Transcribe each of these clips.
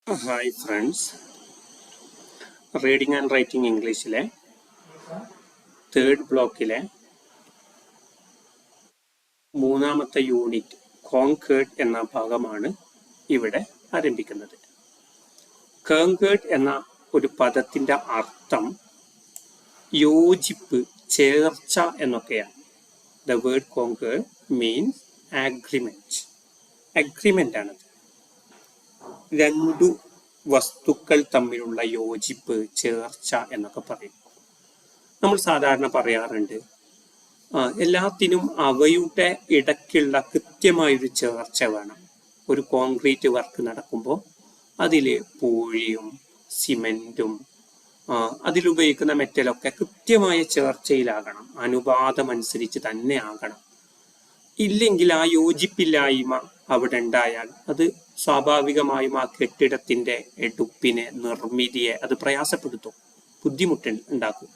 Hi friends, reading and writing ഇംഗ്ലീഷിലെ third ബ്ലോക്കിലെ മൂന്നാമത്തെ യൂണിറ്റ് കോൺകേർഡ് എന്ന ഭാഗമാണ് ഇവിടെ ആരംഭിക്കുന്നത്. കോൺകേർഡ് എന്ന ഒരു പദത്തിന്റെ അർത്ഥം യോജിപ്പ്, ചേർച്ച എന്നൊക്കെയാണ്. The word concord means agreement. Agreement ആണത്. രണ്ടു വസ്തുക്കൾ തമ്മിലുള്ള യോജിപ്പ്, ചേർച്ച എന്നൊക്കെ പറയും. നമ്മൾ സാധാരണ പറയാറുണ്ട്, എല്ലാത്തിനും അവയുടെ ഇടയ്ക്കുള്ള കൃത്യമായൊരു ചേർച്ച വേണം. ഒരു കോൺക്രീറ്റ് വർക്ക് നടക്കുമ്പോൾ അതിൽ പൂഴിയും സിമെന്റും അതിലുപയോഗിക്കുന്ന മെറ്റലൊക്കെ കൃത്യമായ ചേർച്ചയിലാകണം, അനുപാതമനുസരിച്ച് തന്നെ ആകണം. ഇല്ലെങ്കിൽ ആ യോജിപ്പില്ലായ്മ അവിടെ ഉണ്ടായാൽ അത് സ്വാഭാവികമായും ആ കെട്ടിടത്തിന്റെ എടുപ്പിനെ, നിർമ്മിതിയെ അത് പ്രയാസപ്പെടുത്തും, ബുദ്ധിമുട്ട് ഉണ്ടാക്കും.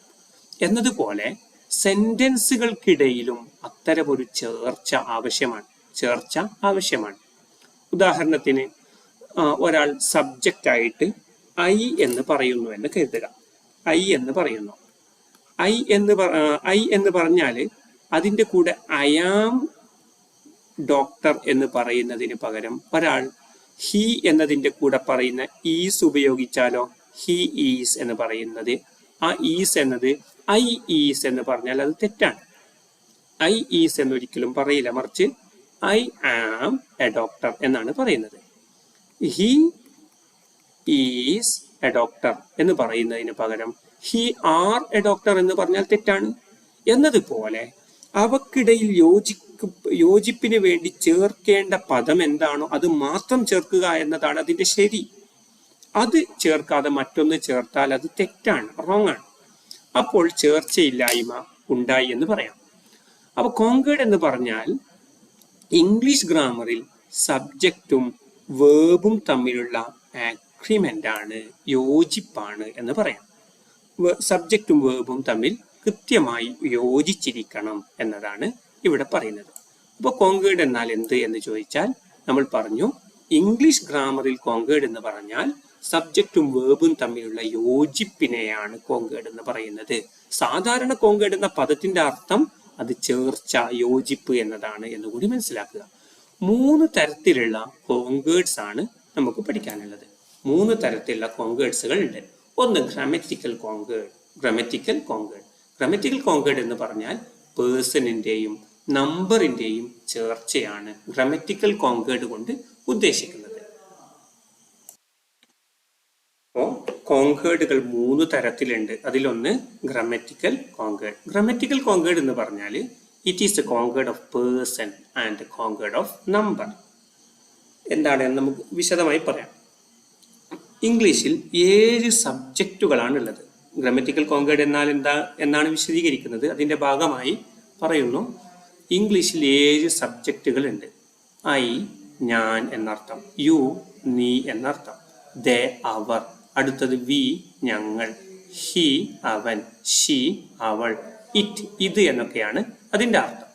എന്നതുപോലെ സെന്റൻസുകൾക്കിടയിലും അത്തരമൊരു ചേർച്ച ആവശ്യമാണ്. ഉദാഹരണത്തിന്, ഒരാൾ സബ്ജക്റ്റ് ആയിട്ട് ഐ എന്ന് പറയുന്നു എന്ന് കരുതുക. ഐ എന്ന് പറഞ്ഞാൽ അതിൻ്റെ കൂടെ ഐ ആം ഡോക്ടർ എന്ന് പറയുന്നതിന് പകരം ഒരാൾ ഹി എന്നതിൻ്റെ കൂടെ പറയുന്ന ഈസ് ഉപയോഗിച്ചാലോ, ഹി ഈസ് എന്ന് പറയുന്നത്, ആ ഈസ് എന്നത് ഐ ഈസ് എന്ന് പറഞ്ഞാൽ അത് തെറ്റാണ്. ഐ ഈസ് എന്നൊരിക്കലും പറയില്ല, മറിച്ച് ഐ ആം എ ഡോക്ടർ എന്നാണ് പറയുന്നത്. ഹി ഈസ് എ ഡോക്ടർ എന്ന് പറയുന്നതിന് പകരം ഹി ആർ എ ഡോക്ടർ എന്ന് പറഞ്ഞാൽ തെറ്റാണ്. എന്നതുപോലെ അവക്കിടയിൽ യോജിപ്പിന് വേണ്ടി ചേർക്കേണ്ട പദം എന്താണോ അത് മാത്രം ചേർക്കുക എന്നതാണ് അതിന്റെ ശരി. അത് ചേർക്കാതെ മറ്റൊന്ന് ചേർത്താൽ അത് തെറ്റാണ്, റോങ് ആണ്. അപ്പോൾ ചേർച്ചയില്ലായ്മ ഉണ്ടായി എന്ന് പറയാം. അപ്പൊ കോൺകേർഡ് എന്ന് പറഞ്ഞാൽ ഇംഗ്ലീഷ് ഗ്രാമറിൽ സബ്ജക്റ്റും വേർബും തമ്മിലുള്ള അഗ്രിമെന്റ് ആണ്, യോജിപ്പാണ് എന്ന് പറയാം. സബ്ജക്റ്റും വേർബും തമ്മിൽ കൃത്യമായി യോജിച്ചിരിക്കണം എന്നതാണ് ഇവിടെ പറയുന്നത്. അപ്പോൾ കോൺകേർഡ് എന്നാൽ എന്ത് എന്ന് ചോദിച്ചാൽ നമ്മൾ പറഞ്ഞു, ഇംഗ്ലീഷ് ഗ്രാമറിൽ കോൺകേർഡ് എന്ന് പറഞ്ഞാൽ സബ്ജക്റ്റും വേർബും തമ്മിലുള്ള യോജിപ്പിനെയാണ് കോൺകേർഡ് എന്ന് പറയുന്നത്. സാധാരണ കോൺകേർഡ് എന്ന പദത്തിന്റെ അർത്ഥം അത് ചേർച്ച, യോജിപ്പ് എന്നതാണ് എന്നുകൂടി മനസ്സിലാക്കുക. 3 തരത്തിലുള്ള കോൺകേർഡ്സ് ആണ് നമുക്ക് പഠിക്കാനുള്ളത്. 3 തരത്തിലുള്ള കോൺകേർഡ്സുകൾ ഉണ്ട്. ഒന്ന് ഗ്രാമറ്റിക്കൽ കോൺകേർഡ്. ഗ്രാമറ്റിക്കൽ കോൺകേർഡ് എന്ന് പറഞ്ഞാൽ പേഴ്സണിന്റെയും നമ്പറിന്റെയും ചേർച്ചയാണ് ഗ്രാമറ്റിക്കൽ കോൺകേർഡ് കൊണ്ട് ഉദ്ദേശിക്കുന്നത്. അപ്പോൾ കോൺകേർഡുകൾ 3 തരത്തിലുണ്ട്. അതിലൊന്ന് ഗ്രാമറ്റിക്കൽ കോൺകേർഡ്. ഗ്രാമറ്റിക്കൽ കോൺകേർഡ് എന്ന് പറഞ്ഞാൽ it is the concord of person and concord of number. എന്താണെന്ന് നമുക്ക് വിശദമായി പറയാം. ഇംഗ്ലീഷിൽ 7 സബ്ജക്റ്റുകളാണ് ഉള്ളത്. ഗ്രാമറ്റിക്കൽ കോൺകേർഡ് എന്നാൽ എന്നാണ് വിശദീകരിക്കുന്നത്. അതിന്റെ ഭാഗമായി പറയുന്നു, ഇംഗ്ലീഷിൽ 7 സബ്ജക്റ്റുകൾ ഉണ്ട്. ഐ, ഞാൻ എന്നർത്ഥം. യു, നീ എന്നർത്ഥം. ദേ, അവർ. അടുത്തത് വി, ഞങ്ങൾ. ഹി, അവൻ. ഷി, അവൾ. ഇറ്റ്, ഇത് എന്നൊക്കെയാണ് അതിന്റെ അർത്ഥം.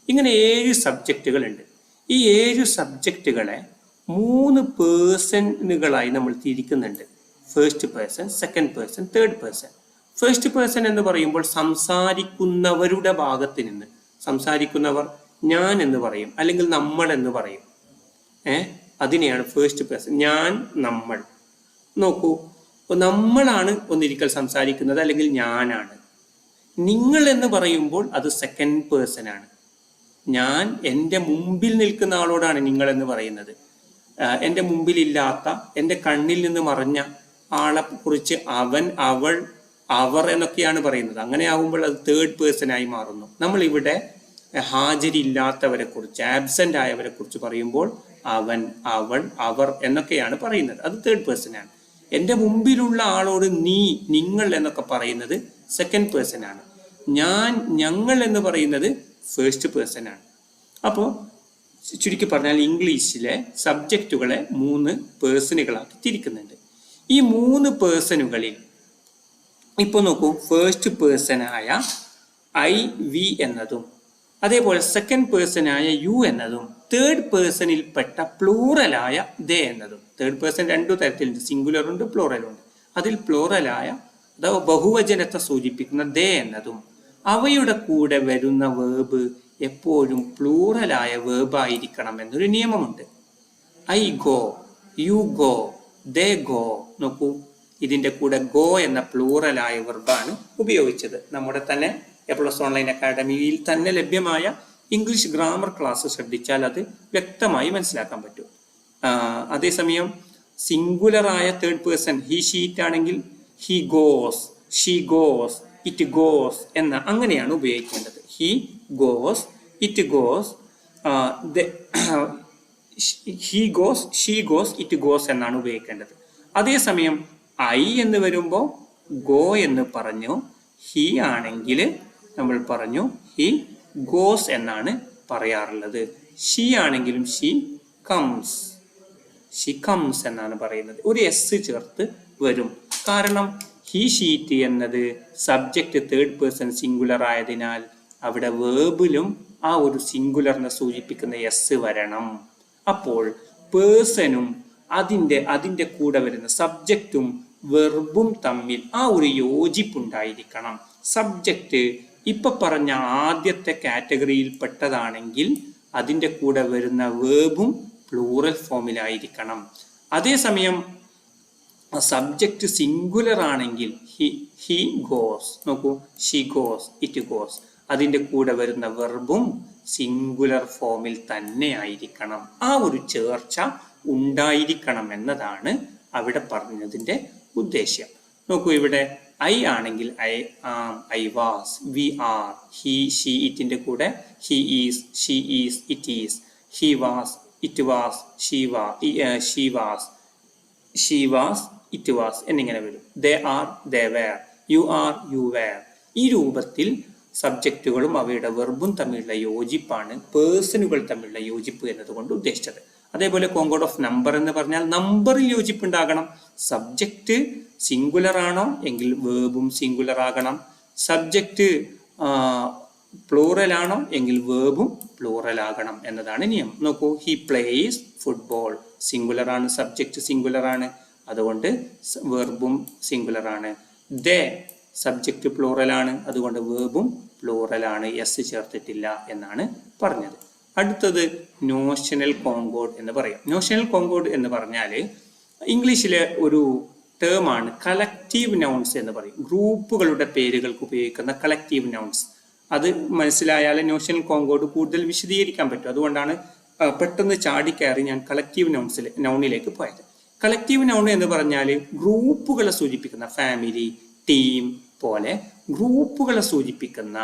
ഇങ്ങനെ 7 സബ്ജക്റ്റുകൾ ഉണ്ട്. ഈ 7 സബ്ജക്റ്റുകളെ 3 പേഴ്സണുകളായി നമ്മൾ തിരിക്കുന്നുണ്ട്. First person, second person, third person. First person എന്ന് പറയുമ്പോൾ സംസാരിക്കുന്നവരുടെ ഭാഗത്ത് നിന്ന്, സംസാരിക്കുന്നവർ ഞാൻ എന്ന് പറയും, അല്ലെങ്കിൽ നമ്മൾ എന്ന് പറയും. അതിനെയാണ് ഫസ്റ്റ് പേഴ്സൺ. ഞാൻ, നമ്മൾ. നോക്കൂ, നമ്മളാണ് ഒന്നിരിക്കൽ സംസാരിക്കുന്നത്, അല്ലെങ്കിൽ ഞാനാണ്. നിങ്ങൾ എന്ന് പറയുമ്പോൾ അത് സെക്കൻഡ് പേഴ്സൺ ആണ്. ഞാൻ എൻ്റെ മുമ്പിൽ നിൽക്കുന്ന ആളോടാണ് നിങ്ങൾ എന്ന് പറയുന്നത്. എൻ്റെ മുമ്പിലില്ലാത്ത, എൻ്റെ കണ്ണിൽ നിന്ന് മറഞ്ഞ ആളെ കുറിച്ച് അവൻ, അവൾ, അവർ എന്നൊക്കെയാണ് പറയുന്നത്. അങ്ങനെ ആകുമ്പോൾ അത് തേർഡ് പേഴ്സൺ ആയി മാറുന്നു. നമ്മൾ ഇവിടെ ഹാജരില്ലാത്തവരെ കുറിച്ച്, ആബ്സെന്റ് ആയവരെ കുറിച്ച് പറയുമ്പോൾ അവൻ, അവൾ, അവർ എന്നൊക്കെയാണ് പറയുന്നത്. അത് തേർഡ് പേഴ്സൺ ആണ്. എൻ്റെ മുമ്പിലുള്ള ആളോട് നീ, നിങ്ങൾ എന്നൊക്കെ പറയുന്നത് സെക്കൻഡ് പേഴ്സൺ ആണ്. ഞാൻ, ഞങ്ങൾ എന്ന് പറയുന്നത് ഫസ്റ്റ് പേഴ്സൺ ആണ്. അപ്പോൾ ചുരുക്കി പറഞ്ഞാൽ ഇംഗ്ലീഷിലെ സബ്ജക്റ്റുകളെ 3 പേഴ്സണുകളാക്കി തിരിക്കുന്നുണ്ട്. ഈ 3 പേഴ്സണുകളിൽ ഇപ്പോൾ നോക്കൂ, ഫസ്റ്റ് പേഴ്സണായ ഐ, വി എന്നതും അതേപോലെ സെക്കൻഡ് പേഴ്സണായ യു എന്നതും തേർഡ് പേഴ്സണിൽപ്പെട്ട പ്ലൂറലായ ദേ എന്നതും. തേർഡ് പേഴ്സൺ രണ്ടു തരത്തിലുണ്ട്, സിംഗുലറുണ്ട് പ്ലൂറലുണ്ട്. അതിൽ പ്ലൂറലായ അഥവാ ബഹുവചനത്തെ സൂചിപ്പിക്കുന്ന ദേ എന്നതും അവയുടെ കൂടെ വരുന്ന വേർബ് എപ്പോഴും പ്ലൂറലായ വേർബ് ആയിരിക്കണം എന്നൊരു നിയമമുണ്ട്. I go, you go, they go. നോക്കൂ, ഇതിന്റെ കൂടെ ഗോ എന്ന പ്ലൂറലായ വെർബാണ് ഉപയോഗിച്ചത്. നമ്മുടെ തന്നെ A+ ഓൺലൈൻ അക്കാഡമിയിൽ തന്നെ ലഭ്യമായ ഇംഗ്ലീഷ് ഗ്രാമർ ക്ലാസ് ശ്രദ്ധിച്ചാൽ അത് വ്യക്തമായി മനസ്സിലാക്കാൻ പറ്റും. അതേസമയം സിംഗുലറായ തേർഡ് പേഴ്സൺ ഹി ഷീറ്റ് ആണെങ്കിൽ he goes, she goes, it goes എന്ന അങ്ങനെയാണ് ഉപയോഗിക്കേണ്ടത്. He goes, it goes, he goes, she goes, it goes എന്നാണ് ഉപയോഗിക്കേണ്ടത്. അതേസമയം ഐ എന്ന് വരുമ്പോൾ ഗോ എന്ന് പറഞ്ഞു. ഹി ആണെങ്കിൽ നമ്മൾ പറഞ്ഞു ഹി ഗോസ് എന്നാണ് പറയാറുള്ളത്. ഷീ ആണെങ്കിലും ഷീ കംസ്, ഷീ കംസ് എന്നാണ് പറയുന്നത്. ഒരു എസ് ചേർത്ത് വരും. കാരണം ഹി ഷീറ്റ് എന്നത് സബ്ജക്റ്റ് തേർഡ് പേഴ്സൺ സിംഗുലർ ആയതിനാൽ അവിടെ വേർബിലും ആ ഒരു സിംഗുലറിനെ സൂചിപ്പിക്കുന്ന എസ് വരണം. അപ്പോൾ പേഴ്സണും അതിന്റെ കൂടെ വരുന്ന സബ്ജക്റ്റും വെർബും തമ്മിൽ ആ ഒരു യോജിപ്പുണ്ടായിരിക്കണം. സബ്ജക്റ്റ് ഇപ്പൊ പറഞ്ഞ ആദ്യത്തെ കാറ്റഗറിയിൽ പെട്ടതാണെങ്കിൽ അതിന്റെ കൂടെ വരുന്ന വേർബും പ്ലൂറൽ ഫോമിലായിരിക്കണം. അതേസമയം സബ്ജക്റ്റ് സിംഗുലർ ആണെങ്കിൽ ഹി ഗോസ്, നോക്കൂ, ഷീ ഗോസ്, ഇറ്റ് ഗോസ്, അതിന്റെ കൂടെ വരുന്ന വെർബും സിംഗുലർ ഫോമിൽ തന്നെ ആയിരിക്കണം. ആ ഒരു ചേർച്ച ഉണ്ടായിരിക്കണം എന്നതാണ് അവിടെ പറഞ്ഞതിന്റെ ഉദ്ദേശ്യം. നോക്കൂ, ഇവിടെ ഐ ആണെങ്കിൽ I am, I was, we are, he she ഇറ്റിന്റെ കൂടെ he is, she is, it is, he was, it was, she was, it was എന്നിങ്ങനെ വരും. They are, they were, you are, you were. ഈ രൂപത്തിൽ സബ്ജക്റ്റുകളും അവയുടെ വെർബും തമ്മിലുള്ള യോജിപ്പാണ് പേഴ്സണുകൾ തമ്മിലുള്ള യോജിപ്പ് എന്നതുകൊണ്ട് ഉദ്ദേശിച്ചത്. അതേപോലെ കോങ്കോഡ് ഓഫ് നമ്പർ എന്ന് പറഞ്ഞാൽ നമ്പറിൽ യോജിപ്പുണ്ടാകണം. സബ്ജക്റ്റ് സിംഗുലർ ആണോ എങ്കിൽ വേർബും സിംഗുലർ ആകണം. സബ്ജക്റ്റ് പ്ലൂറൽ ആണോ എങ്കിൽ വേർബും പ്ലൂറൽ ആകണം എന്നതാണ് നിയമം. നോക്കൂ, ഹി പ്ലേസ് ഫുട്ബോൾ, സിംഗുലർ ആണ്, സബ്ജക്റ്റ് സിംഗുലർ ആണ്, അതുകൊണ്ട് വേർബും സിംഗുലർ ആണ്. ദേ സബ്ജക്റ്റ് പ്ലൂറൽ ആണ്, അതുകൊണ്ട് വേർബും പ്ലൂറൽ ആണ്, എസ് ചേർത്തിട്ടില്ല എന്നാണ് പറഞ്ഞത്. അടുത്തത് നോഷണൽ കോങ്കോഡ് എന്ന് പറയും. നോഷണൽ കോങ്കോഡ് എന്ന് പറഞ്ഞാൽ ഇംഗ്ലീഷിലെ ഒരു ടേമാണ് കളക്റ്റീവ് നൗൺസ് എന്ന് പറയും. ഗ്രൂപ്പുകളുടെ പേരുകൾക്ക് ഉപയോഗിക്കുന്ന കളക്റ്റീവ് നൗൺസ്. അത് മനസ്സിലായാൽ നോഷണൽ കോങ്കോഡ് കൂടുതൽ വിശദീകരിക്കാൻ പറ്റും. അതുകൊണ്ടാണ് പെട്ടെന്ന് ചാടിക്കയറി ഞാൻ കളക്റ്റീവ് നൗണിലേക്ക് പോയത്. കളക്റ്റീവ് നൗൺ എന്ന് പറഞ്ഞാൽ ഗ്രൂപ്പുകളെ സൂചിപ്പിക്കുന്ന, ഫാമിലി, ടീം പോലെ ഗ്രൂപ്പുകളെ സൂചിപ്പിക്കുന്ന,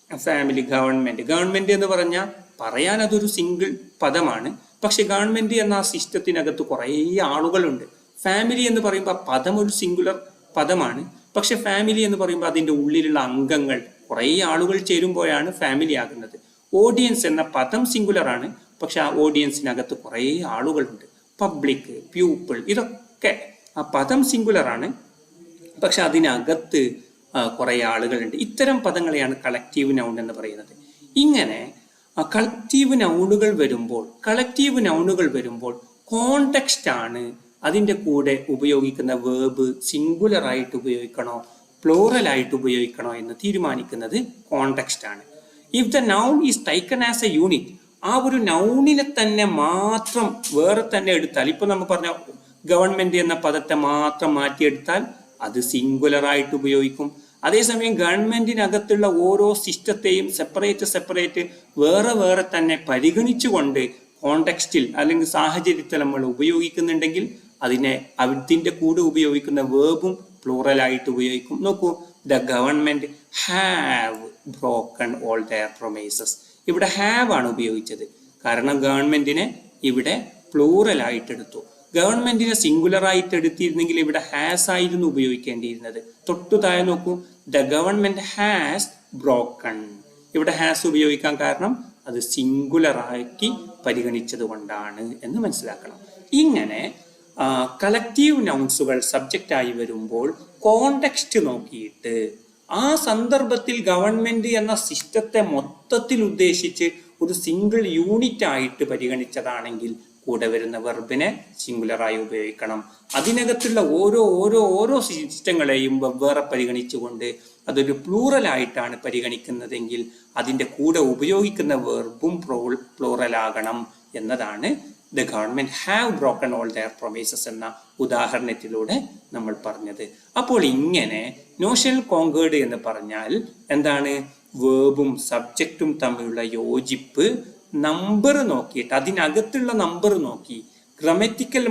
ഫാമിലി, ഗവൺമെന്റ് എന്ന് പറഞ്ഞാൽ പറയാൻ അതൊരു സിംഗിൾ പദമാണ്. പക്ഷെ ഗവൺമെന്റ് എന്ന ആ സിസ്റ്റത്തിനകത്ത് കുറേ ആളുകളുണ്ട്. ഫാമിലി എന്ന് പറയുമ്പോൾ പദം ഒരു സിംഗുലർ പദമാണ്. പക്ഷെ ഫാമിലി എന്ന് പറയുമ്പോൾ അതിൻ്റെ ഉള്ളിലുള്ള അംഗങ്ങൾ കുറേ ആളുകൾ ചേരുമ്പോഴാണ് ഫാമിലി ആകുന്നത്. ഓഡിയൻസ് എന്ന പദം സിംഗുലർ ആണ്, പക്ഷെ ആ ഓഡിയൻസിനകത്ത് കുറേ ആളുകളുണ്ട്. പബ്ലിക്, പ്യൂപ്പിൾ, ഇതൊക്കെ ആ പദം സിംഗുലർ ആണ്, പക്ഷെ അതിനകത്ത് കുറേ ആളുകളുണ്ട്. ഇത്തരം പദങ്ങളെയാണ് കളക്റ്റീവ് നൗൺ എന്ന് പറയുന്നത്. ഇങ്ങനെ കളക്റ്റീവ് നൗണുകൾ വരുമ്പോൾ കോണ്ടെക്സ്റ്റ് ആണ് അതിൻ്റെ കൂടെ ഉപയോഗിക്കുന്ന വേർബ് സിംഗുലർ ആയിട്ട് ഉപയോഗിക്കണോ പ്ലൂറൽ ആയിട്ട് ഉപയോഗിക്കണോ എന്ന് തീരുമാനിക്കുന്നത് കോണ്ടെക്സ്റ്റ് ആണ്. If the noun is taken as A unit, ആ ഒരു നൗണിനെ തന്നെ മാത്രം വേറെ തന്നെ എടുത്താൽ, ഇപ്പൊ നമ്മൾ പറഞ്ഞ ഗവൺമെന്റ് എന്ന പദത്തെ മാത്രം മാറ്റിയെടുത്താൽ അത് സിംഗുലർ ആയിട്ട് ഉപയോഗിക്കും. അതേസമയം ഗവൺമെന്റിനകത്തുള്ള ഓരോ സിസ്റ്റത്തെയും സെപ്പറേറ്റ് വേറെ തന്നെ പരിഗണിച്ചുകൊണ്ട് കോണ്ടെക്സ്റ്റിൽ അല്ലെങ്കിൽ സാഹചര്യത്തിൽ നമ്മൾ ഉപയോഗിക്കുന്നുണ്ടെങ്കിൽ അതിന്റെ കൂടെ ഉപയോഗിക്കുന്ന വേർബും പ്ലൂറൽ ആയിട്ട് ഉപയോഗിക്കും. നോക്കൂ, the government have broken all their promises. ഇവിടെ ഹാവ് ആണ് ഉപയോഗിച്ചത്, കാരണം ഗവൺമെന്റിനെ ഇവിടെ പ്ലൂറൽ ആയിട്ട് എടുത്തു. ഗവൺമെന്റിനെ സിംഗുലർ ആയിട്ട് എടുത്തിരുന്നെങ്കിൽ ഇവിടെ ഹാസ് ആയിരുന്നു ഉപയോഗിക്കേണ്ടിയിരുന്നത്. തൊട്ടു താഴെ നോക്കൂ, ദ ഗവൺമെന്റ് ഹാസ് ബ്രോക്കൺ. ഇവിടെ ഹാസ് ഉപയോഗിക്കാൻ കാരണം അത് സിംഗുലർ ആക്കി പരിഗണിച്ചത് കൊണ്ടാണ് എന്ന് മനസ്സിലാക്കണം. ഇങ്ങനെ കളക്റ്റീവ് നൗൺസുകൾ സബ്ജക്റ്റ് ആയി വരുമ്പോൾ കോണ്ടെക്സ്റ്റ് നോക്കിയിട്ട് ആ സന്ദർഭത്തിൽ ഗവൺമെന്റ് എന്ന സിസ്റ്റത്തെ മൊത്തത്തിൽ ഉദ്ദേശിച്ച് ഒരു സിംഗിൾ യൂണിറ്റ് ആയിട്ട് പരിഗണിച്ചതാണെങ്കിൽ കൂടെ വരുന്ന വെർബിനെ സിംഗുലറായി ഉപയോഗിക്കണം. അതിനകത്തുള്ള ഓരോ സിസ്റ്റങ്ങളെയും വെവ്വേറെ പരിഗണിച്ചുകൊണ്ട് അതൊരു പ്ലൂറൽ ആയിട്ടാണ് പരിഗണിക്കുന്നതെങ്കിൽ അതിൻ്റെ കൂടെ ഉപയോഗിക്കുന്ന വെർബും പ്ലൂറൽ ആകണം എന്നതാണ് the government have broken all their promises എന്ന ഉദാഹരണത്തിലൂടെ നമ്മൾ പറഞ്ഞത്. അപ്പോൾ ഇങ്ങനെ നോഷണൽ കോൺകേർഡ് എന്ന് പറഞ്ഞാൽ എന്താണ്? വേർബും സബ്ജക്റ്റും തമ്മിലുള്ള യോജിപ്പ് നമ്പർ നോക്കിയിട്ട് അതിനകത്തുള്ള നമ്പർ നോക്കി ഗ്രമറ്റിക്കൽ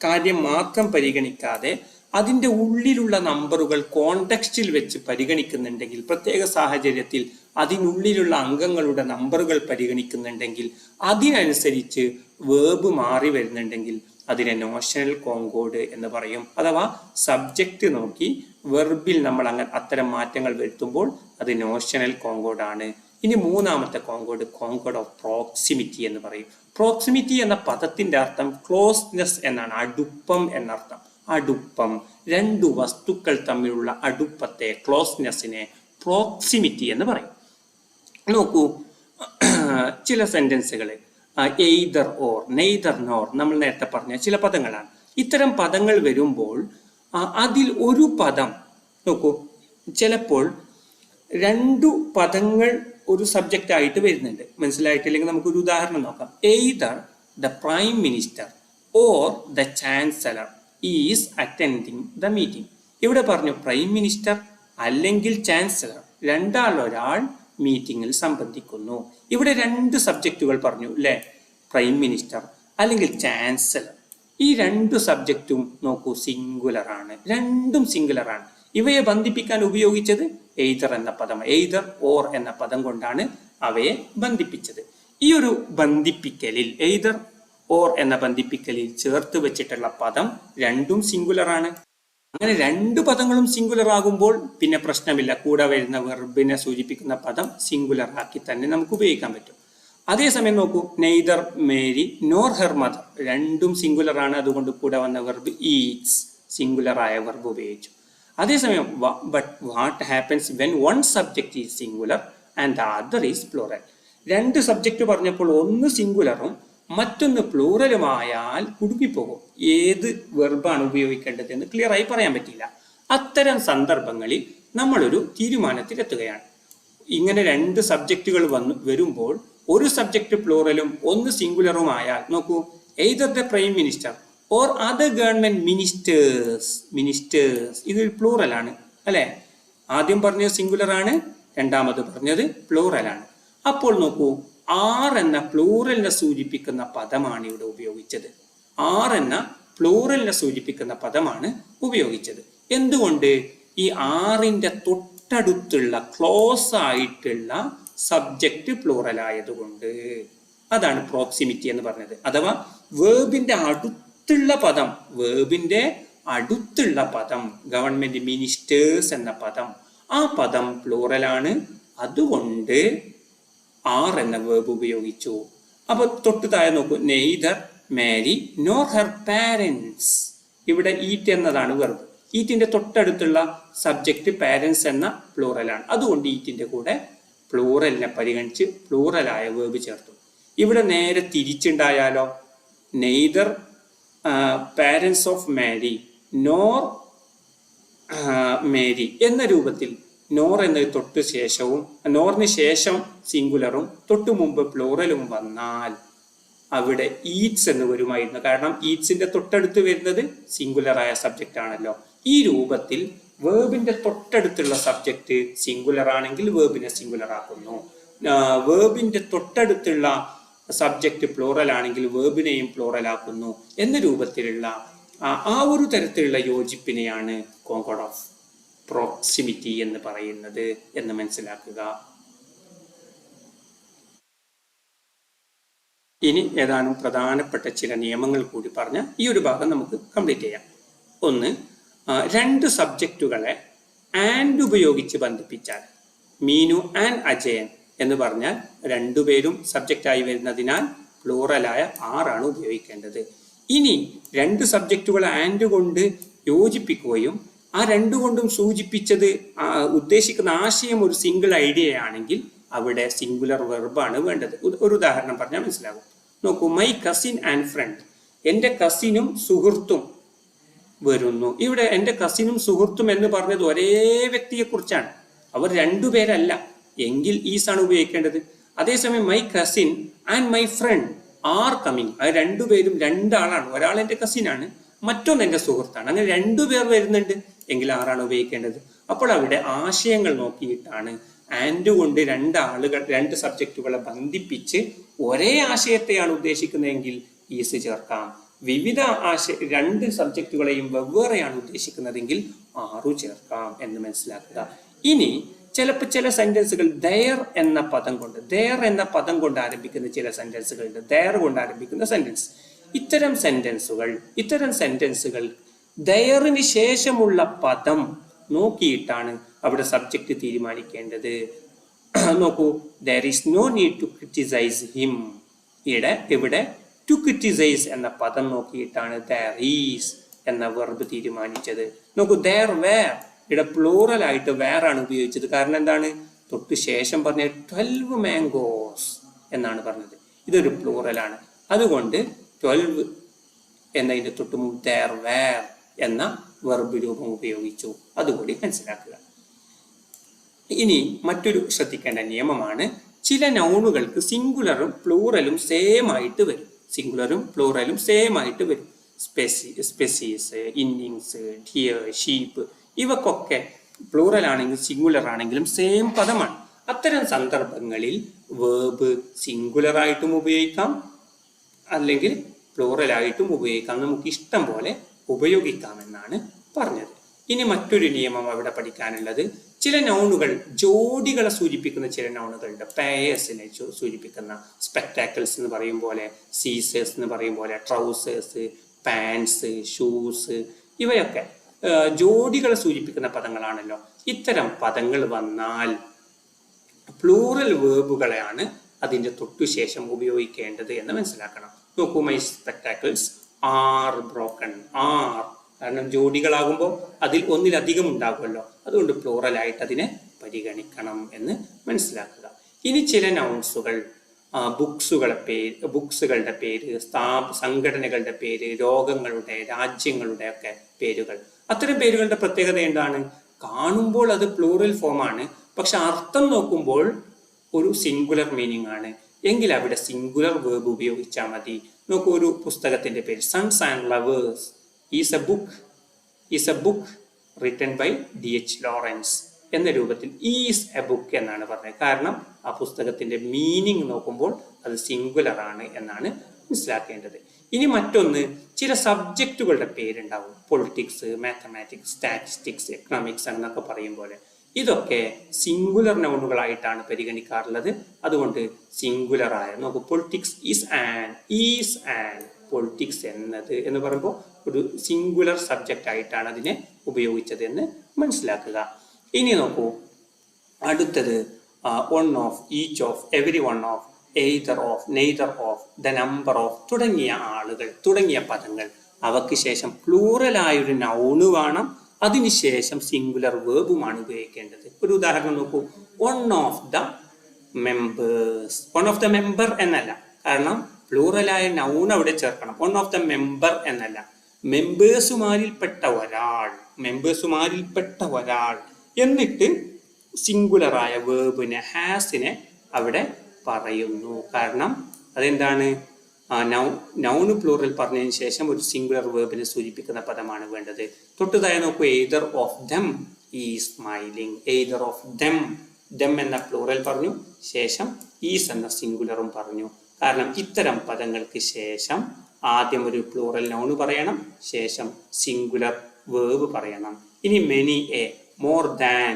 കാര്യം മാത്രം പരിഗണിക്കാതെ അതിൻ്റെ ഉള്ളിലുള്ള നമ്പറുകൾ കോണ്ടെക്സ്റ്റിൽ വെച്ച് പരിഗണിക്കുന്നുണ്ടെങ്കിൽ, പ്രത്യേക സാഹചര്യത്തിൽ അതിനുള്ളിലുള്ള അംഗങ്ങളുടെ നമ്പറുകൾ പരിഗണിക്കുന്നുണ്ടെങ്കിൽ, അതിനനുസരിച്ച് വേർബ് മാറി വരുന്നുണ്ടെങ്കിൽ അതിനെ നോഷണൽ കോൺകോർഡ് എന്ന് പറയും. അഥവാ സബ്ജക്റ്റ് നോക്കി വെർബിൽ നമ്മൾ അത്തരം മാറ്റങ്ങൾ വരുത്തുമ്പോൾ അത് നോഷണൽ കോൺകോർഡ് ആണ്. ഇനി മൂന്നാമത്തെ കോൺകോർഡ് ഓഫ് പ്രോക്സിമിറ്റി എന്ന് പറയും. പ്രോക്സിമിറ്റി എന്ന പദത്തിന്റെ അർത്ഥം ക്ലോസ്നെസ് എന്നാണ്, അടുപ്പം എന്നർത്ഥം. അടുപ്പം, രണ്ടു വസ്തുക്കൾ തമ്മിലുള്ള അടുപ്പത്തെ, ക്ലോസ്നെസ്സിനെ പ്രോക്സിമിറ്റി എന്ന് പറയും. നോക്കൂ, ചില സെന്റൻസുകൾ എയ്തർ ഓർ, നെയ്തർ നോർ, നമ്മൾ നേരത്തെ പറഞ്ഞ ചില പദങ്ങളാണ്. ഇത്തരം പദങ്ങൾ വരുമ്പോൾ അതിൽ ഒരു പദം നോക്കൂ, ചിലപ്പോൾ രണ്ടു പദങ്ങൾ ഒരു സബ്ജക്റ്റ് ആയിട്ട് വരുന്നുണ്ട്. മനസ്സിലായിട്ടില്ലെങ്കിൽ നമുക്കൊരു ഉദാഹരണം നോക്കാം. Either the prime minister or the chancellor is attending the meeting. ഇവിടെ പറഞ്ഞു പ്രൈം മിനിസ്റ്റർ അല്ലെങ്കിൽ ചാൻസലർ, രണ്ടാളൊരാൾ മീറ്റിംഗിൽ സംബന്ധിക്കുന്നു. ഇവിടെ രണ്ട് സബ്ജക്റ്റുകൾ പറഞ്ഞു അല്ലെ, പ്രൈം മിനിസ്റ്റർ അല്ലെങ്കിൽ ചാൻസലർ. ഈ രണ്ടു സബ്ജക്റ്റും നോക്കൂ സിംഗുലർ ആണ്, രണ്ടും സിംഗുലർ ആണ്. ഇവയെ ബന്ധിപ്പിക്കാൻ ഉപയോഗിച്ചത് എയ്തർ എന്ന പദം, എയ്തർ ഓർ എന്ന പദം കൊണ്ടാണ് അവയെ ബന്ധിപ്പിച്ചത്. ഈ ഒരു ബന്ധിപ്പിക്കലിൽ, എയ്തർ ഓർ എന്ന ബന്ധിപ്പിക്കലിൽ ചേർത്ത് വെച്ചിട്ടുള്ള പദം രണ്ടും സിംഗുലർ ആണ്. അങ്ങനെ രണ്ട് പദങ്ങളും സിംഗുലർ ആകുമ്പോൾ പിന്നെ പ്രശ്നമില്ല, കൂടെ വരുന്ന വെർബിനെ സൂചിപ്പിക്കുന്ന പദം സിംഗുലർ ആക്കി തന്നെ നമുക്ക് ഉപയോഗിക്കാൻ പറ്റും. അതേസമയം നോക്കൂ, neither Mary nor her mother, രണ്ടും സിംഗുലർ ആണ്, അതുകൊണ്ട് കൂടെ വന്ന വെർബ് ഈറ്റ്സ്, സിംഗുലർ ആയ വെർബ് ഉപയോഗിച്ചു. അതേസമയം but what happens when one subject is singular and the other is plural. രണ്ട് സബ്ജക്റ്റ് പറഞ്ഞപ്പോൾ ഒന്ന് സിംഗുലറും മറ്റൊന്ന് പ്ലൂറലുമായാൽ കുടുങ്ങിപ്പോകും. ഏത് വെർബാണ് ഉപയോഗിക്കേണ്ടത് എന്ന് ക്ലിയർ ആയി പറയാൻ പറ്റില്ല. അത്തരം സന്ദർഭങ്ങളിൽ നമ്മളൊരു തീരുമാനത്തിലെത്തുകയാണ്. ഇങ്ങനെ രണ്ട് സബ്ജക്റ്റുകൾ വരുമ്പോൾ ഒരു സബ്ജക്റ്റ് പ്ലൂറലും ഒന്ന് സിംഗുലറുമായാൽ നോക്കൂ, either the prime minister or other government ministers, ഇത് പ്ലൂറൽ ആണ് അല്ലെ. ആദ്യം പറഞ്ഞത് സിംഗുലർ ആണ്, രണ്ടാമത് പറഞ്ഞത് പ്ലൂറൽ ആണ്. അപ്പോൾ നോക്കൂ, ആർ എന്ന പ്ലൂറലിനെ സൂചിപ്പിക്കുന്ന പദമാണ് ഇവിടെ ഉപയോഗിച്ചത്. ആർ എന്ന പ്ലൂറലിനെ സൂചിപ്പിക്കുന്ന പദമാണ് ഉപയോഗിച്ചത്. എന്തുകൊണ്ട്? ഈ ആറിന്റെ തൊട്ടടുത്തുള്ള ക്ലോസ് ആയിട്ടുള്ള സബ്ജക്റ്റ് പ്ലൂറൽ ആയതുകൊണ്ട്. അതാണ് പ്രോക്സിമിറ്റി എന്ന് പറഞ്ഞത്. അഥവാ വേർബിന്റെ അടുത്തുള്ള പദം, ഗവൺമെന്റ് മിനിസ്റ്റേഴ്സ് എന്ന പദം, ആ പദം പ്ലൂറലാണ്, അതുകൊണ്ട് ആർ എന്ന വേർബ് ഉപയോഗിച്ചു. അപ്പൊ തൊട്ട് താഴെ നോക്കൂ, നെയ്തർ മാരി നോർ ഹെർ പാരൻസ്. ഇവിടെ ഈറ്റ് എന്നതാണ് വെർബ്. ഈറ്റിന്റെ തൊട്ടടുത്തുള്ള സബ്ജക്റ്റ് പാരൻസ് എന്ന പ്ലൂറലാണ്, അതുകൊണ്ട് ഈറ്റിന്റെ കൂടെ പ്ലൂറലിനെ പരിഗണിച്ച് പ്ലൂറലായ വേർബ് ചേർത്തു. ഇവിടെ നേരെ തിരിച്ചുണ്ടായാലോ, neither parents of Mary nor Mary എന്ന രൂപത്തിൽ നോർ എന്നത് തൊട്ട് ശേഷവും, നോറിന് ശേഷം സിംഗുലറും തൊട്ടു മുമ്പ് പ്ലൂറലും വന്നാൽ അവിടെ ഈറ്റ്സ് എന്ന് വരുമായിരുന്നു. കാരണം ഈറ്റ്സിന്റെ തൊട്ടടുത്ത് വരുന്നത് സിംഗുലറായ സബ്ജക്റ്റ് ആണല്ലോ. ഈ രൂപത്തിൽ വേർബിന്റെ തൊട്ടടുത്തുള്ള സബ്ജക്റ്റ് സിംഗുലർ ആണെങ്കിൽ വേർബിനെ സിംഗുലർ ആക്കുന്നു, വേർബിന്റെ തൊട്ടടുത്തുള്ള സബ്ജക്റ്റ് പ്ലൂറൽ ആണെങ്കിൽ വേർബിനെയും പ്ലൂറൽ ആക്കുന്നു എന്ന രൂപത്തിലുള്ള ആ ഒരു തരത്തിലുള്ള യോജിപ്പിനെയാണ് കോൺകോർഡ് ഓഫ് പ്രോക്സിമിറ്റി എന്ന് പറയുന്നത് എന്ന് മനസ്സിലാക്കുക. ഇനി ഏതാനും പ്രധാനപ്പെട്ട ചില നിയമങ്ങൾ കൂടി പറഞ്ഞ ഈ ഒരു ഭാഗം നമുക്ക് കംപ്ലീറ്റ് ചെയ്യാം. ഒന്ന്, രണ്ട് സബ്ജക്റ്റുകളെ ആൻഡ് ഉപയോഗിച്ച് ബന്ധിപ്പിച്ചാൽ, മീനു ആൻഡ് അജയൻ എന്ന് പറഞ്ഞാൽ രണ്ടുപേരും സബ്ജക്റ്റായി വരുന്നതിനാൽ പ്ലൂറലായ ആറാണ് ഉപയോഗിക്കേണ്ടത്. ഇനി രണ്ട് സബ്ജക്റ്റുകൾ ആൻഡ് കൊണ്ട് യോജിപ്പിക്കുകയും ആ രണ്ടുകൊണ്ടും സൂചിപ്പിച്ചത് ഉദ്ദേശിക്കുന്ന ആശയം ഒരു സിംഗിൾ ഐഡിയ ആണെങ്കിൽ അവിടെ സിംഗുലർ വെർബാണ് വേണ്ടത്. ഒരു ഉദാഹരണം പറഞ്ഞാൽ മനസ്സിലാകും. നോക്കൂ, മൈ കസിൻ ആൻഡ് ഫ്രണ്ട്, എൻ്റെ കസിനും സുഹൃത്തും വരുന്നു. ഇവിടെ എൻ്റെ കസിനും സുഹൃത്തും എന്ന് പറഞ്ഞത് ഒരേ വ്യക്തിയെ കുറിച്ചാണ്, അവർ രണ്ടുപേരല്ല, എങ്കിൽ ഈസ് ആണ് ഉപയോഗിക്കേണ്ടത്. അതേസമയം my cousin and my friend are coming, അത് രണ്ടുപേരും രണ്ടാളാണ്, ഒരാൾ എൻ്റെ കസിനാണ്, മറ്റൊന്ന് എൻ്റെ സുഹൃത്താണ്, അങ്ങനെ രണ്ടുപേർ വരുന്നുണ്ട് എങ്കിൽ ആറാണ് ഉപയോഗിക്കേണ്ടത്. അപ്പോൾ അവിടെ ആശയങ്ങൾ നോക്കിയിട്ടാണ് ആൻഡ് കൊണ്ട് രണ്ട് സബ്ജക്റ്റുകളെ ബന്ധിപ്പിച്ച് ഒരേ ആശയത്തെയാണ് ഉദ്ദേശിക്കുന്നതെങ്കിൽ ഈസ് ചേർക്കാം. വിവിധ രണ്ട് സബ്ജക്റ്റുകളെയും വെവ്വേറെയാണ് ഉദ്ദേശിക്കുന്നതെങ്കിൽ ആറു ചേർക്കാം എന്ന് മനസ്സിലാക്കുക. ഇനി ചില സെന്റൻസുകൾ ദയർ എന്ന പദം കൊണ്ട് ആരംഭിക്കുന്ന ചില സെന്റൻസുകളുണ്ട്, ദയർ കൊണ്ട് ആരംഭിക്കുന്ന സെന്റൻസ്. ഇത്തരം സെന്റൻസുകൾ ദയറിന് ശേഷമുള്ള പദം നോക്കിയിട്ടാണ് അവിടെ സബ്ജക്റ്റ് തീരുമാനിക്കേണ്ടത്. നോക്കൂ, there is no need to criticise him. ഇവിടെ ടു ക്രിറ്റിസൈസ് എന്ന പദം നോക്കിയിട്ടാണ് ദർ ഈസ് എന്ന വെർബ് തീരുമാനിച്ചത്. നോക്കൂ, ദർ വേർ, ഇവിടെ പ്ലൂറൽ ആയിട്ട് വേർ ആണ് ഉപയോഗിച്ചത്. കാരണം എന്താണ്? തൊട്ട് ശേഷം പറഞ്ഞ 12 മാംഗോസ് എന്നാണ് പറഞ്ഞത്, ഇതൊരു പ്ലൂറലാണ്. അതുകൊണ്ട് 12 എന്നതിന്റെ തൊട്ട് മുമ്പ് ദർ വേർ എന്ന വെർബ് രൂപം ഉപയോഗിച്ചു. അതുകൂടി മനസ്സിലാക്കുക. ഇനി മറ്റൊരു ശ്രദ്ധിക്കേണ്ട നിയമമാണ്, ചില നൗണുകൾക്ക് സിംഗുലറും പ്ലൂറലും സെയിം ആയിട്ട് വരും. സ്പെസീസ്, ഇന്നിങ്സ്, ഡിയർ, ഷീപ്പ്, ഇവക്കൊക്കെ പ്ലൂറൽ ആണെങ്കിലും സിംഗുലർ ആണെങ്കിലും സെയിം പദമാണ്. അത്തരം സന്ദർഭങ്ങളിൽ വേർബ് സിംഗുലർ ആയിട്ടും ഉപയോഗിക്കാം, അല്ലെങ്കിൽ പ്ലൂറൽ ആയിട്ടും ഉപയോഗിക്കാം. നമുക്ക് ഇഷ്ടം പോലെ ഉപയോഗിക്കാമെന്നാണ് പറഞ്ഞത്. ഇനി മറ്റൊരു നിയമം അവിടെ പഠിക്കാനുള്ളത്, ചില നൗണുകൾ ജോഡികളെ സൂചിപ്പിക്കുന്ന ചില നൗണുകളുണ്ട്. പേയേഴ്സിനെ സൂചിപ്പിക്കുന്ന സ്പെക്ടാക്കിൾസ് എന്ന് പറയും പോലെ, സീസേഴ്സ് എന്ന് പറയും പോലെ, ട്രൗസേഴ്സ്, പാൻസ്, ഷൂസ്, ഇവയൊക്കെ ജോഡികളെ സൂചിപ്പിക്കുന്ന പദങ്ങളാണല്ലോ. ഇത്തരം പദങ്ങൾ വന്നാൽ പ്ലൂറൽ വേർബുകളെയാണ് അതിൻ്റെ തൊട്ടുശേഷം ഉപയോഗിക്കേണ്ടത് എന്ന് മനസ്സിലാക്കണം. നോക്കൂ, മൈ സ്പെക്ടാക്കിൾസ് ആർ ബ്രോക്കൺ. കാരണം ജോഡികളാകുമ്പോൾ അതിൽ ഒന്നിലധികം ഉണ്ടാകുമല്ലോ, അതുകൊണ്ട് പ്ലൂറൽ ആയിട്ട് അതിനെ പരിഗണിക്കണം എന്ന് മനസ്സിലാക്കുക. ഇനി ചില നൗൺസുകൾ ബുക്സുകളുടെ പേര്, സംഘടനകളുടെ പേര്, രോഗങ്ങളുടെ, രാജ്യങ്ങളുടെ ഒക്കെ പേരുകൾ. അത്തരം പേരുകളുടെ പ്രത്യേകത എന്താണ്? കാണുമ്പോൾ അത് പ്ലൂറൽ ഫോമാണ്, പക്ഷെ അർത്ഥം നോക്കുമ്പോൾ ഒരു സിംഗുലർ മീനിങ് ആണ്. എങ്കിൽ അവിടെ സിംഗുലർ വേർബ് ഉപയോഗിച്ചാൽ മതി. നോക്കൂ, ഒരു പുസ്തകത്തിന്റെ പേര് sons and lovers is a book written by D.H. Lawrence എന്ന രൂപത്തിൽ ഈസ് എ ബുക്ക് എന്നാണ് പറഞ്ഞത്. കാരണം ആ പുസ്തകത്തിന്റെ മീനിങ് നോക്കുമ്പോൾ അത് സിംഗുലർ ആണ് എന്നാണ് മനസ്സിലാക്കേണ്ടത്. ഇനി മറ്റൊന്ന്, ചില സബ്ജക്റ്റുകളുടെ പേരുണ്ടാവും. പൊളിറ്റിക്സ്, മാത്തമാറ്റിക്സ്, സ്റ്റാറ്റിസ്റ്റിക്സ്, എക്കണോമിക്സ് എന്നൊക്കെ പറയും പോലെ. ഇതൊക്കെ സിംഗുലർ നൗണുകളായിട്ടാണ് പരിഗണിക്കാറുള്ളത്. അതുകൊണ്ട് സിംഗുലർ ആയ, നോക്കൂ, പൊളിറ്റിക്സ് ഈസ് ആൻ പൊളിറ്റിക്സ് എന്ന് പറയുമ്പോൾ ഒരു സിംഗുലർ സബ്ജക്റ്റ് ആയിട്ടാണ് അതിനെ ഉപയോഗിച്ചത് എന്ന് മനസ്സിലാക്കുക. ഇനി നോക്കൂ, അടുത്തത് one of, each of, every one of, either of, neither of, the number of തുടങ്ങിയ പദങ്ങൾ. അവയ്ക്ക് ശേഷം പ്ലൂറലായൊരു നൗണ് വേണം, അതിനുശേഷം സിംഗുലർ വേർബുമാണ് ഉപയോഗിക്കേണ്ടത്. ഒരു ഉദാഹരണം നോക്കൂ, വൺ ഓഫ് ദ മെമ്പർ എന്നല്ല, കാരണം പ്ലൂറലായ നൗൺ അവിടെ ചേർക്കണം. വൺ ഓഫ് ദ മെമ്പർ എന്നല്ല, മെമ്പേഴ്സുമാരിൽപ്പെട്ട ഒരാൾ എന്നിട്ട് സിംഗുലറായ വേർബിനെ, ഹാസിനെ അവിടെ പറയുന്നു. കാരണം അതെന്താണ്? നൗണ് പ്ലൂറൽ പറഞ്ഞതിന് ശേഷം ഒരു സിംഗുലർ വേർബിനെ സൂചിപ്പിക്കുന്ന പദമാണ് വേണ്ടത്. തൊട്ടുതായി നോക്കൂ, either of them is smiling. Either of them എന്ന പ്ലൂറൽ പറഞ്ഞു, ശേഷം ഈസ് എന്ന സിംഗുലറും പറഞ്ഞു. കാരണം ഇത്തരം പദങ്ങൾക്ക് ശേഷം ആദ്യം ഒരു പ്ലൂറൽ നൗണ് പറയണം, ശേഷം സിംഗുലർ വേർബ് പറയണം. ഇനി മെനി, മോർ ദാൻ,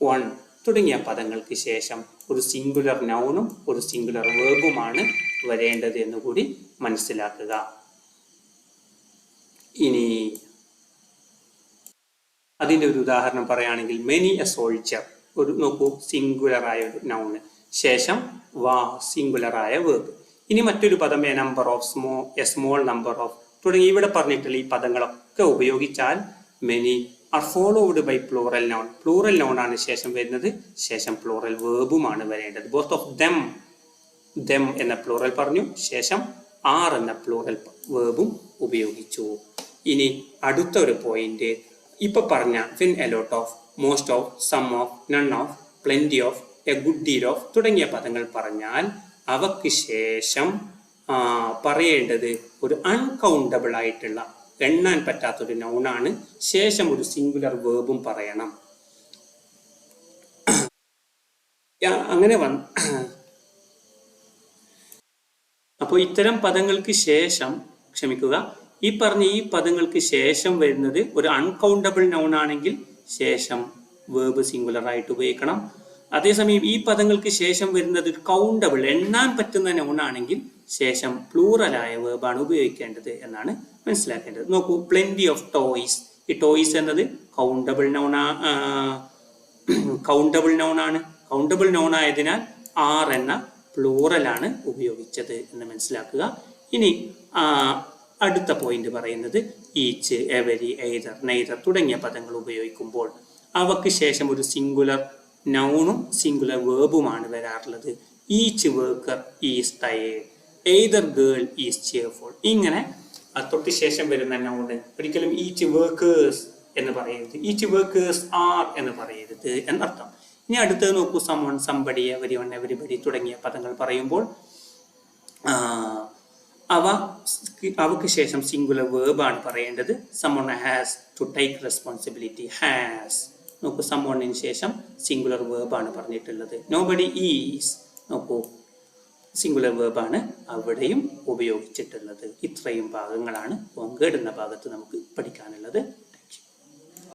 വൺ തുടങ്ങിയ പദങ്ങൾക്ക് ശേഷം ഒരു സിംഗുലർ നൗണും ഒരു സിംഗുലർ വേർബുമാണ് വരേണ്ടത് എന്നുകൂടി മനസ്സിലാക്കുക. ഇനി അതിൻ്റെ ഒരു ഉദാഹരണം പറയുകയാണെങ്കിൽ, മെനി എ സോൾജർ, ഒരു നോക്കൂ, സിംഗുലറായ ഒരു നൗണ്, ശേഷം സിംഗുലറായ വേർബ്. ഇനി മറ്റൊരു പദം a number of, a small number of തുടങ്ങി ഇവിടെ പറഞ്ഞിട്ടുള്ള ഈ പദങ്ങളൊക്കെ ഉപയോഗിച്ചാൽ many are followed by plural noun. Plural noun ആണ് ശേഷം വരുന്നത്, ശേഷം പ്ലൂറൽ വേർബുമാണ് വരേണ്ടത്. ബോത്ത് ഓഫ് ദം, ദം എന്ന പ്ലൂറൽ പറഞ്ഞു, ശേഷം ആർ എന്ന പ്ലൂറൽ വേർബും ഉപയോഗിച്ചു. ഇനി അടുത്ത ഒരു പോയിന്റ്, ഇപ്പൊ പറഞ്ഞ when a lot of, most of, some of, none of, plenty of, a good deal of തുടങ്ങിയ പദങ്ങൾ പറഞ്ഞാൽ അവക്ക് ശേഷം പറയേണ്ടത് ഒരു അൺകൗണ്ടബിൾ ആയിട്ടുള്ള, എണ്ണാൻ പറ്റാത്തൊരു നൗണാണ്. ശേഷം ഒരു സിംഗുലർ വേർബും പറയണം. അങ്ങനെ അപ്പോൾ ഇത്തരം പദങ്ങൾക്ക് ശേഷം, ക്ഷമിക്കുക, ഈ പറഞ്ഞ ഈ പദങ്ങൾക്ക് ശേഷം വരുന്നത് ഒരു അൺകൗണ്ടബിൾ നൗൺ ആണെങ്കിൽ ശേഷം വേർബ് സിംഗുലർ ആയിട്ട് ഉപയോഗിക്കണം. അതേസമയം ഈ പദങ്ങൾക്ക് ശേഷം വരുന്നത് ഒരു കൗണ്ടബിൾ, എണ്ണാൻ പറ്റുന്ന നൗൺ ആണെങ്കിൽ ശേഷം പ്ലൂറലായ വേർബാണ് ഉപയോഗിക്കേണ്ടത് എന്നാണ് മനസ്സിലാക്കേണ്ടത്. നോക്കൂ, പ്ലെന്റി ഓഫ് ടോയ്സ്. ഈ ടോയ്സ് എന്നത് കൗണ്ടബിൾ നൗൺ ആണ്. കൗണ്ടബിൾ നൗൺ ആയതിനാൽ ആർ എന്ന പ്ലൂറലാണ് ഉപയോഗിച്ചത് എന്ന് മനസ്സിലാക്കുക. ഇനി അടുത്ത പോയിന്റ് പറയുന്നത് ഈച്ച്, എവരി, എയ്തർ, നെയ്തർ തുടങ്ങിയ പദങ്ങൾ ഉപയോഗിക്കുമ്പോൾ അവക്ക് ശേഷം ഒരു സിംഗുലർ നൗണും സിംഗുലർ വേർബുമാണ് വരാറുള്ളത്. Each worker is tired, either girl is cheerful. ഇങ്ങനെ തൊട്ട് ശേഷം വരുന്ന നൗണ് ഒരിക്കലും ഈച്ച് വർക്കേഴ്സ് എന്ന് പറയരുത്, ഈച്ച് വർക്കേഴ്സ് ആർ എന്ന് പറയരുത് എന്നർത്ഥം. ഇനി അടുത്തത് നോക്കൂ, സമൺ, സംബടി, എവരിവൺ, എവരിബഡി തുടങ്ങിയ പദങ്ങൾ പറയുമ്പോൾ അവക്ക് ശേഷം സിംഗുലർ വേർബാണ് പറയേണ്ടത്. Someone has to take responsibility, has. നോക്കൂ, സമണിന് ശേഷം സിംഗുലർ വേർബാണ് പറഞ്ഞിട്ടുള്ളത്. നോബഡി ഈസ്, നോക്കൂ, സിംഗുലർ വേർബാണ് അവിടെയും ഉപയോഗിച്ചിട്ടുള്ളത്. ഇത്രയും ഭാഗങ്ങളാണ് കോൺകേർഡ് എന്ന ഭാഗത്ത് നമുക്ക് പഠിക്കാനുള്ളത്.